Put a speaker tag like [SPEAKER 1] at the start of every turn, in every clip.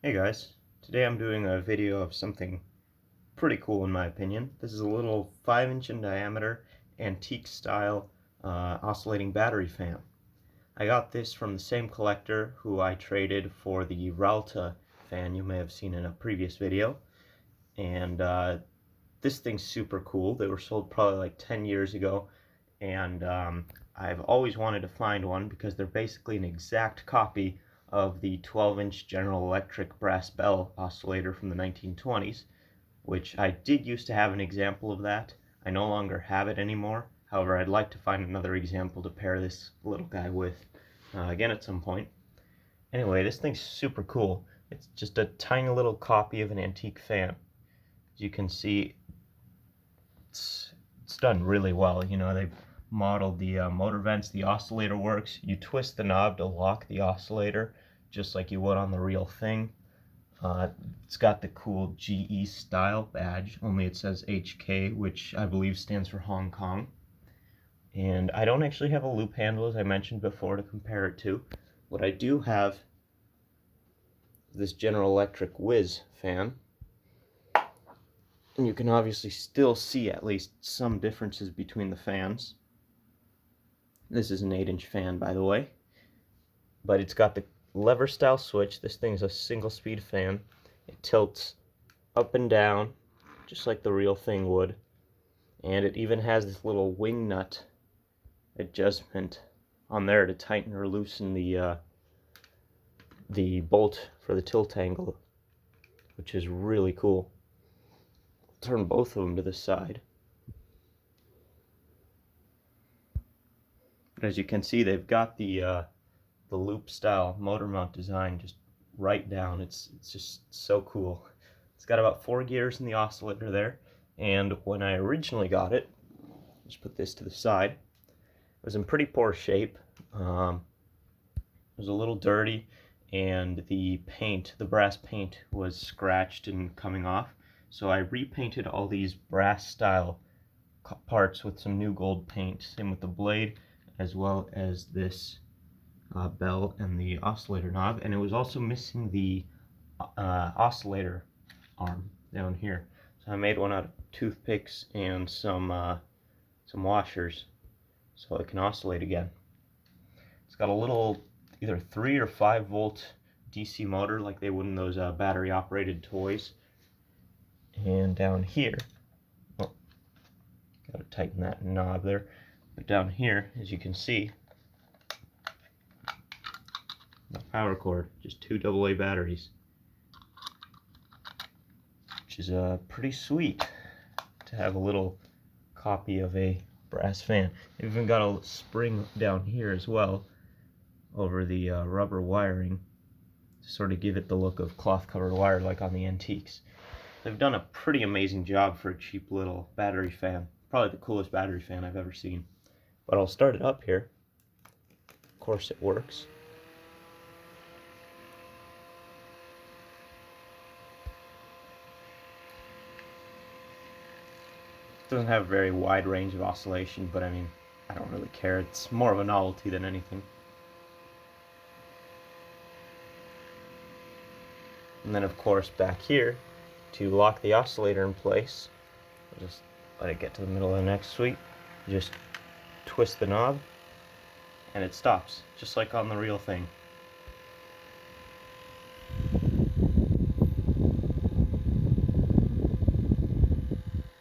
[SPEAKER 1] Hey guys, today I'm doing a video of something pretty cool in my opinion. This is a little 5-inch in diameter antique style oscillating battery fan. I got this from the same collector who I traded for the Ralta fan you may have seen in a previous video. And this thing's super cool. They were sold probably like 10 years ago, and I've always wanted to find one because they're basically an exact copy of the 12-inch General Electric brass bell oscillator from the 1920s, which I did used to have an example of that. I no longer have it anymore. However, I'd like to find another example to pair this little guy with again at some point. Anyway, this thing's super cool. It's just a tiny little copy of an antique fan. As you can see, it's done really well. You know, they've modeled the motor vents, the oscillator works. You twist the knob to lock the oscillator just like you would on the real thing. It's got the cool GE style badge, only it says HK, which I believe stands for Hong Kong. And I don't actually have a loop handle, as I mentioned before, to compare it to. What I do have is this General Electric Whiz fan. And you can obviously still see at least some differences between the fans. This is an 8-inch fan, by the way. But it's got the lever style switch. This thing's a single speed fan. It tilts up and down just like the real thing would, and it even has this little wing nut adjustment on there to tighten or loosen the bolt for the tilt angle, which is really cool. Turn both of them to the side. As you can see, they've got the loop style motor mount design just right down. It's just so cool. It's got about 4 gears in the oscillator there, and when I originally got it, just put this to the side, it was in pretty poor shape. It was a little dirty, and the paint, the brass paint, was scratched and coming off. So I repainted all these brass style parts with some new gold paint. Same with the blade, as well as this bell and the oscillator knob. And it was also missing the oscillator arm down here. So I made one out of toothpicks and some washers so it can oscillate again. It's got a little either 3 or 5 volt DC motor like they would in those battery operated toys. And down here, oh, gotta tighten that knob there, but down here, as you can see, the power cord, just 2 AA batteries, which is pretty sweet to have a little copy of a brass fan. They've even got a spring down here as well over the rubber wiring to sort of give it the look of cloth covered wire like on the antiques. They've done a pretty amazing job for a cheap little battery fan. Probably the coolest battery fan I've ever seen. But I'll start it up here. Of course it works. It doesn't have a very wide range of oscillation, but I mean, I don't really care. It's more of a novelty than anything. And then of course back here, to lock the oscillator in place, I'll just let it get to the middle of the next sweep. You just twist the knob and it stops, just like on the real thing.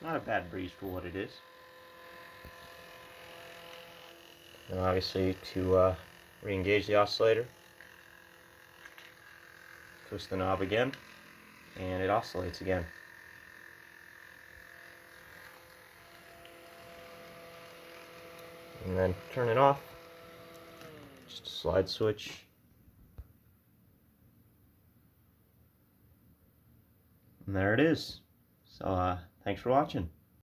[SPEAKER 1] Not a bad breeze for what it is. And obviously to re-engage the oscillator, twist the knob again, and it oscillates again. And then turn it off, just a slide switch. And there it is. So thanks for watching.